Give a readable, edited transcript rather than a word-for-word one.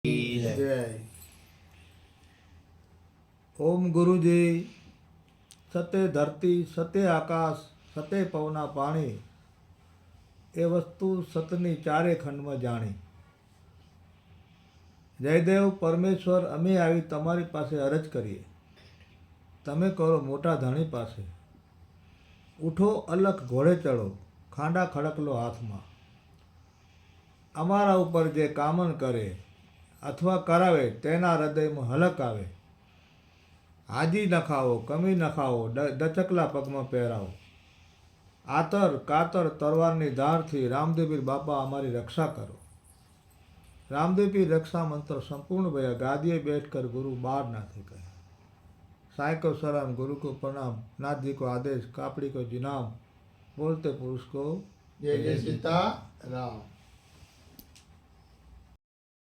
जय। ओम गुरु जी। सते धरती सते आकाश सते पवना पाणी ए वस्तु सतनी चारे खंड में जाणी। जयदेव परमेश्वर अमे आवी तमारी पासे अरज करिए, तमे करो मोटा धणी पासे। उठो अलख घोड़े चढ़ो, खांडा खड़कलो हाथ में। अमारा ऊपर जे कामन करे अथवा करावे तेना हृदय में हलक आवे। हाजी न खाओ, कमी न खाओ, दचकला पग में पहराओ। आतर कातर तरवारनी धारथी रामदेवपीर बापा अमारी रक्षा करो। रामदेवपीर रक्षा मंत्र संपूर्ण भया, गादिए बैठकर गुरु बार नाथे कहे। साईं को सलाम, गुरु को प्रणाम, नाथ जी को आदेश, कापड़ी को जिनाम, बोलते पुरुष को जय जय सीता राम।